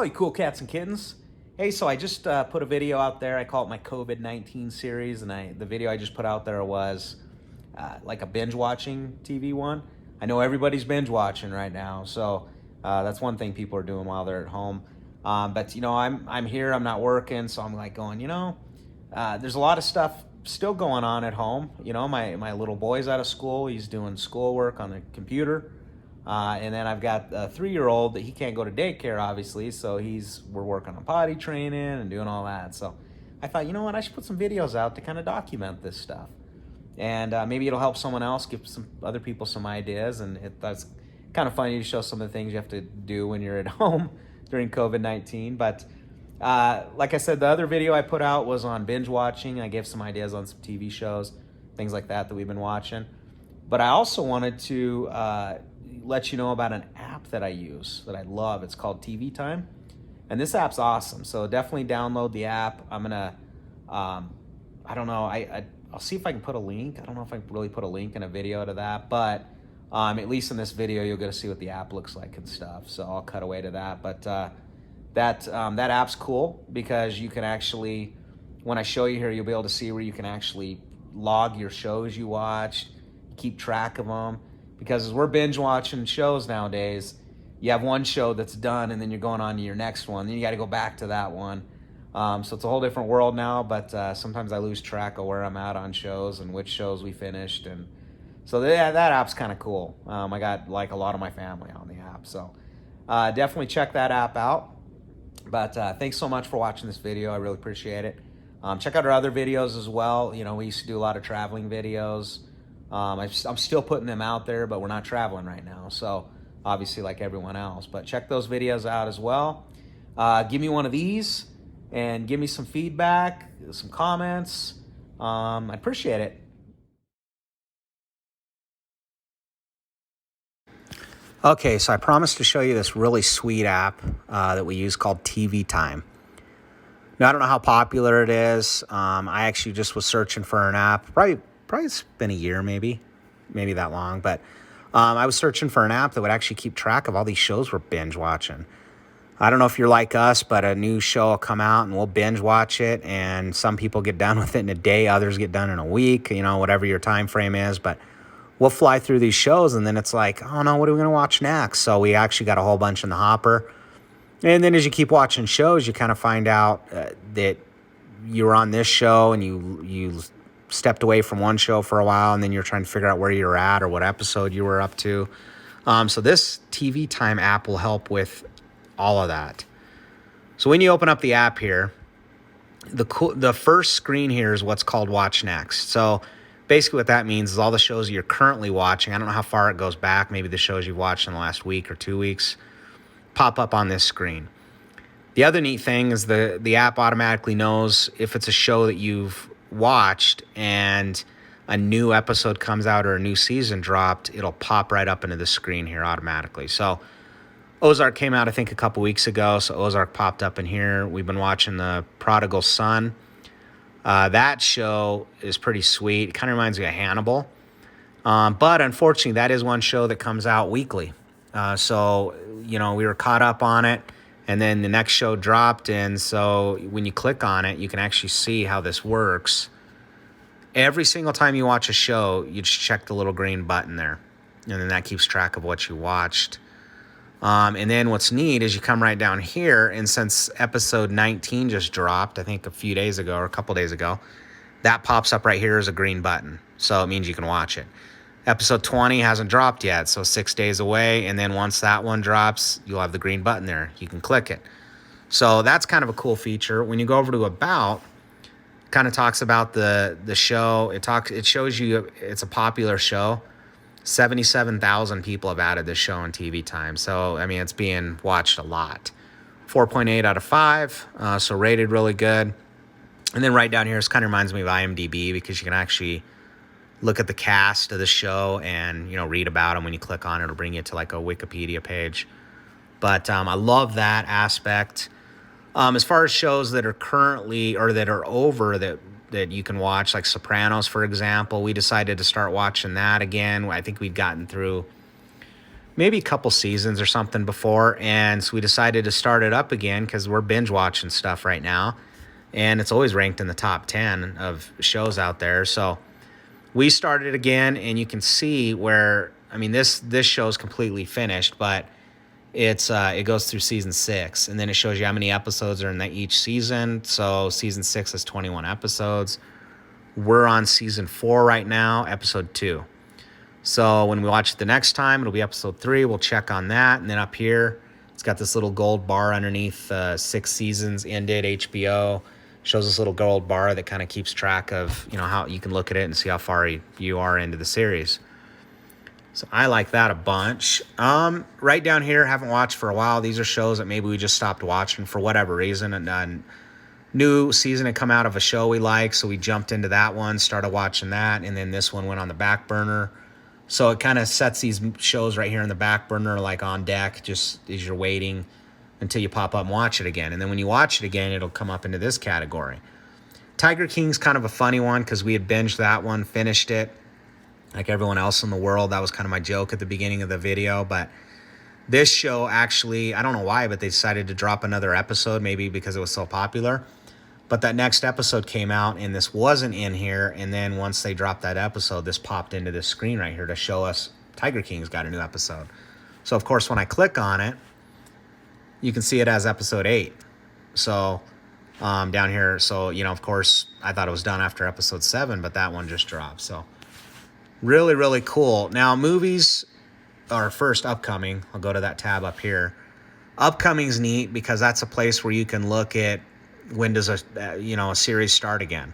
you cool cats and kittens. Hey, so I just put a video out there. I call it my COVID-19 series, and the video I just put out there was like a binge watching TV one. I know everybody's binge watching right now, so that's one thing people are doing while they're at home. But you know, I'm here. I'm not working, so I'm like going. There's a lot of stuff still going on at home. You know, my little boy's out of school. He's doing schoolwork on the computer. And then I've got a 3-year-old that he can't go to daycare, obviously, so we're working on potty training and doing all that. So I thought, you know what, I should put some videos out to kind of document this stuff. And maybe it'll help someone else, give some other people some ideas. And that's kind of funny to show some of the things you have to do when you're at home during COVID-19. But like I said, the other video I put out was on binge watching. I gave some ideas on some TV shows, things like that we've been watching. But I also wanted to let you know about an app that I use that I love. It's called TV Time, and this app's awesome. So definitely download the app. I'm gonna, I don't know, I'll see if I can put a link. I don't know if I can really put a link in a video to that, but at least in this video you'll get to see what the app looks like and stuff. So I'll cut away to that. But that app's cool because you can actually, when I show you here, you'll be able to see where you can actually log your shows you watched, keep track of them. Because as we're binge watching shows nowadays, you have one show that's done and then you're going on to your next one. Then you got to go back to that one. So it's a whole different world now, but sometimes I lose track of where I'm at on shows and which shows we finished. And so that app's kind of cool. I got like a lot of my family on the app. So definitely check that app out. But thanks so much for watching this video. I really appreciate it. Check out our other videos as well. You know, we used to do a lot of traveling videos. I'm still putting them out there, but we're not traveling right now. So obviously like everyone else, but check those videos out as well. Give me one of these and give me some feedback, some comments. I appreciate it. Okay, so I promised to show you this really sweet app that we use called TV Time. Now, I don't know how popular it is. I actually just was searching for an app, probably it's been a year, maybe that long. But I was searching for an app that would actually keep track of all these shows we're binge watching. I don't know if you're like us, but a new show will come out and we'll binge watch it. And some people get done with it in a day, others get done in a week, you know, whatever your time frame is. But we'll fly through these shows and then it's like, oh no, what are we going to watch next? So we actually got a whole bunch in the hopper. And then as you keep watching shows, you kind of find out that you were on this show and you stepped away from one show for a while, and then you're trying to figure out where you're at or what episode you were up to. So this TV Time app will help with all of that. So when you open up the app here, the first screen here is what's called Watch Next. So basically what that means is all the shows you're currently watching, I don't know how far it goes back, maybe the shows you've watched in the last week or 2 weeks, pop up on this screen. The other neat thing is the app automatically knows if it's a show that you've watched and a new episode comes out or a new season dropped, it'll pop right up into the screen here automatically. So Ozark came out, I think, a couple weeks ago, so Ozark popped up in here. We've been watching The Prodigal Son. That show is pretty sweet. It kind of reminds me of Hannibal. But unfortunately, that is one show that comes out weekly. So, you know, we were caught up on it, and then the next show dropped, and so when you click on it, you can actually see how this works. Every single time you watch a show, you just check the little green button there, and then that keeps track of what you watched. And then what's neat is you come right down here, and since episode 19 just dropped, I think a few days ago or a couple days ago, that pops up right here as a green button, so it means you can watch it. Episode 20 hasn't dropped yet, so 6 days away, and then once that one drops, you'll have the green button there. You can click it. So that's kind of a cool feature. When you go over to About, it kind of talks about the show. It shows you it's a popular show. 77,000 people have added this show on TV Time. So, I mean, it's being watched a lot. 4.8 out of 5, so rated really good. And then right down here, this kind of reminds me of IMDb because you can actually look at the cast of the show and, you know, read about them. When you click on it, it'll bring you to like a Wikipedia page. But I love that aspect. As far as shows that are currently or that are over that you can watch, like Sopranos, for example, we decided to start watching that again. I think we'd gotten through maybe a couple seasons or something before. And so we decided to start it up again because we're binge watching stuff right now. And it's always ranked in the top 10 of shows out there. So we started again, and you can see where, I mean, this show is completely finished, but it goes through season 6, and then it shows you how many episodes are in each season. So season 6 is 21 episodes. We're on season 4 right now, episode 2. So when we watch it the next time, it'll be episode 3. We'll check on that. And then up here, it's got this little gold bar underneath 6 seasons ended, HBO. Shows this little gold bar that kind of keeps track of, how you can look at it and see how far you are into the series. So I like that a bunch. Right down here, haven't watched for a while. These are shows that maybe we just stopped watching for whatever reason. And new season had come out of a show we like, so we jumped into that one, started watching that, and then this one went on the back burner. So it kind of sets these shows right here in the back burner, like on deck, just as you're waiting until you pop up and watch it again. And then when you watch it again, it'll come up into this category. Tiger King's kind of a funny one because we had binged that one, finished it. Like everyone else in the world, that was kind of my joke at the beginning of the video. But this show actually, I don't know why, but they decided to drop another episode, maybe because it was so popular. But that next episode came out, and this wasn't in here. And then once they dropped that episode, this popped into this screen right here to show us Tiger King's got a new episode. So, of course, when I click on it, you can see it as episode 8. So down here, so, of course, I thought it was done after episode 7, but that one just dropped. So really, really cool. Now, movies are first upcoming. I'll go to that tab up here. Upcoming's neat because that's a place where you can look at when does a series start again.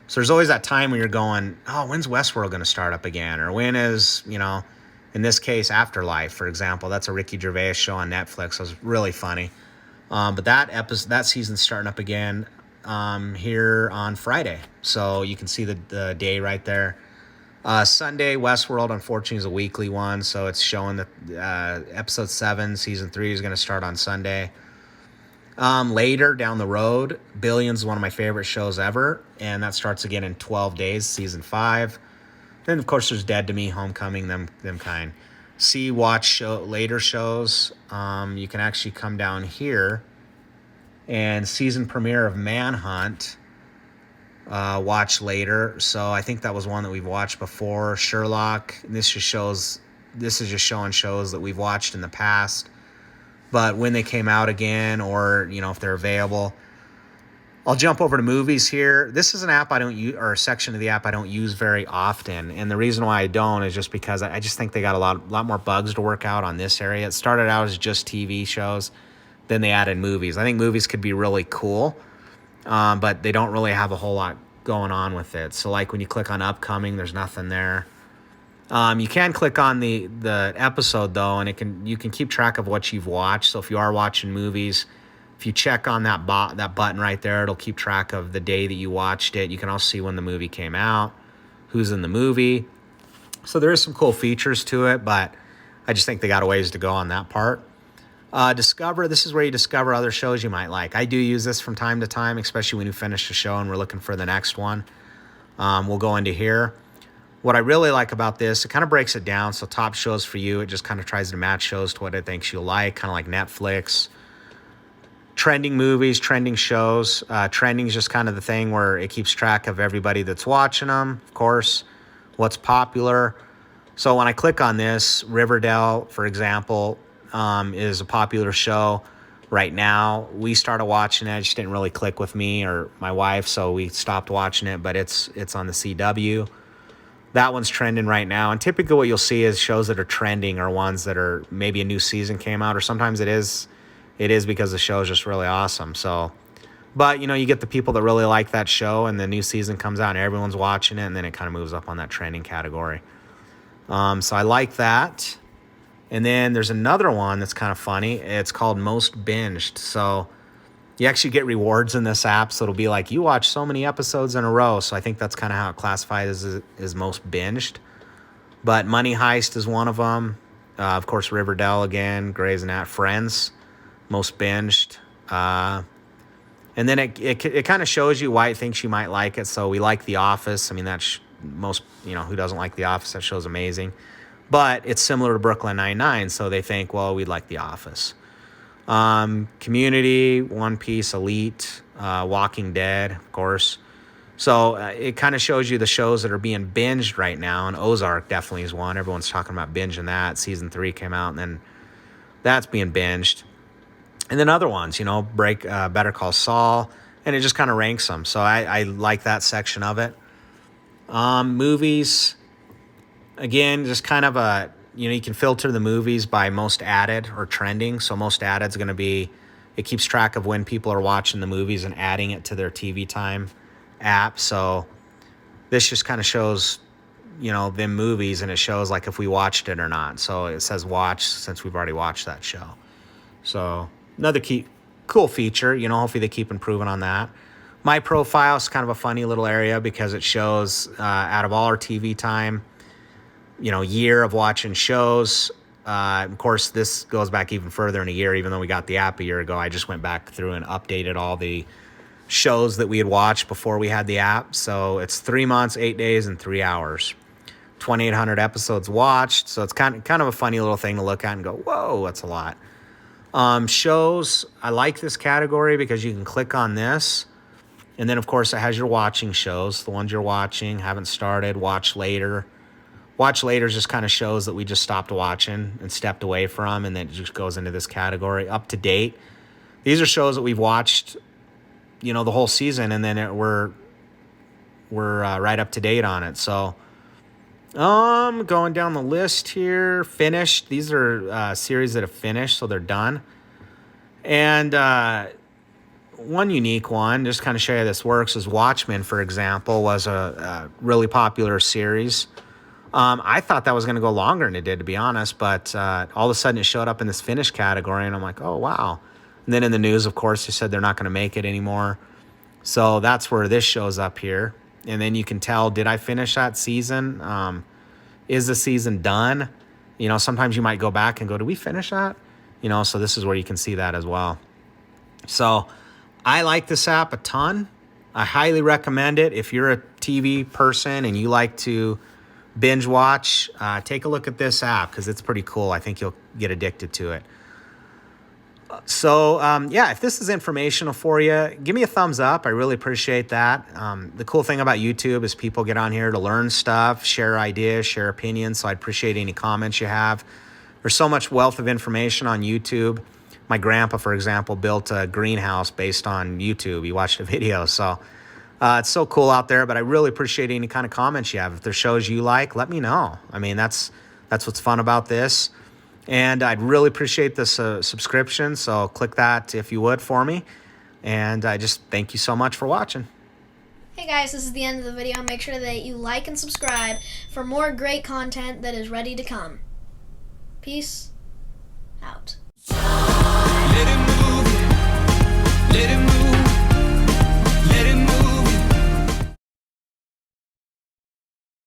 So there's always that time when you're going, oh, when's Westworld going to start up again? Or when is, in this case, Afterlife, for example. That's a Ricky Gervais show on Netflix. It was really funny. But that season's starting up again here on Friday. So you can see the day right there. Sunday, Westworld, unfortunately, is a weekly one, so it's showing that episode 7, season 3 is going to start on Sunday. Later down the road, Billions is one of my favorite shows ever, and that starts again in 12 days, season 5. Then, of course, there's Dead to Me, Homecoming, them kind. Watch later shows. You can actually come down here, and season premiere of Manhunt. Watch later. So I think that was one that we've watched before. Sherlock. This is just showing shows that we've watched in the past, but when they came out again, or if they're available. I'll jump over to movies here. This is an app I don't use, or a section of the app I don't use very often, and the reason why I don't is just because I just think they got a lot more bugs to work out on this area. It started out as just TV shows, then they added movies. I think movies could be really cool. But they don't really have a whole lot going on with it. So like when you click on upcoming, there's nothing there. You can click on the episode though, and you can keep track of what you've watched. So if you are watching movies, if you check on that button right there, it'll keep track of the day that you watched it. You can also see when the movie came out, who's in the movie. So there is some cool features to it, but I just think they got a ways to go on that part. Discover, this is where you discover other shows you might like. I do use this from time to time, especially when you finish a show and we're looking for the next one. We'll go into here. What I really like about this, it kind of breaks it down. So top shows for you, it just kind of tries to match shows to what it thinks you'll like, kind of like Netflix. Trending movies, trending shows. Trending is just kind of the thing where it keeps track of everybody that's watching them, of course, what's popular. So when I click on this, Riverdale, for example, is a popular show right now. We started watching it. It just didn't really click with me or my wife, so we stopped watching it, but it's on the CW. That one's trending right now. And typically what you'll see is shows that are trending are ones that are maybe a new season came out, or sometimes it is because the show is just really awesome. So, but you get the people that really like that show and the new season comes out and everyone's watching it, and then it kind of moves up on that trending category. So I like that. And then there's another one that's kind of funny. It's called Most Binged. So you actually get rewards in this app. So it'll be like you watch so many episodes in a row. So I think that's kind of how it classifies as most binged. But Money Heist is one of them. Of course, Riverdale again, Grey's Anatomy, Friends, most binged. And then it kind of shows you why it thinks you might like it. So we like The Office. I mean, that's most, who doesn't like The Office? That show's amazing. but it's similar to Brooklyn Nine-Nine, so they think, well, we'd like The Office. Community, One Piece, Elite, Walking Dead, of course. So it kind of shows you the shows that are being binged right now, and Ozark definitely is one. Everyone's talking about binging that. Season 3 came out, and then that's being binged. And then other ones, Better Call Saul, and it just kind of ranks them. So I like that section of it. Movies, again, just kind of you can filter the movies by most added or trending. So most added is going to be, it keeps track of when people are watching the movies and adding it to their TV Time app. So this just kind of shows, them movies, and it shows like if we watched it or not. So it says watch since we've already watched that show. So another cool feature, hopefully they keep improving on that. My profile is kind of a funny little area because it shows out of all our TV time, year of watching shows. Of course, this goes back even further in a year, even though we got the app a year ago. I just went back through and updated all the shows that we had watched before we had the app. So it's 3 months, 8 days, and 3 hours. 2,800 episodes watched. So it's kind of a funny little thing to look at and go, whoa, that's a lot. Shows, I like this category because you can click on this. And then, of course, it has your watching shows, the ones you're watching, haven't started, watch later. Watch later just kind of shows that we just stopped watching and stepped away from, and then it just goes into this category. Up to date. These are shows that we've watched, the whole season, and then we're right up to date on it. So, going down the list here, finished. These are series that have finished, so they're done. And one unique one, just kind of show you how this works, is Watchmen, for example, was a really popular series. I thought that was going to go longer than it did, to be honest, but all of a sudden it showed up in this finished category, and I'm like, oh, wow. And then in the news, of course, they said they're not going to make it anymore. So that's where this shows up here. And then you can tell, did I finish that season? Is the season done? Sometimes you might go back and go, did we finish that? So this is where you can see that as well. So I like this app a ton. I highly recommend it. If you're a TV person and you like to binge watch, take a look at this app because it's pretty cool. I think you'll get addicted to it. So, if this is informational for you, give me a thumbs up. I really appreciate that. The cool thing about YouTube is people get on here to learn stuff, share ideas, share opinions. So I'd appreciate any comments you have. There's so much wealth of information on YouTube. My grandpa, for example, built a greenhouse based on YouTube. He watched a video. So it's so cool out there, but I really appreciate any kind of comments you have. If there's shows you like, let me know. I mean, that's what's fun about this. And I'd really appreciate this subscription, so click that if you would for me. And I just thank you so much for watching. Hey guys, this is the end of the video. Make sure that you like and subscribe for more great content that is ready to come. Peace out. Let it move. Let it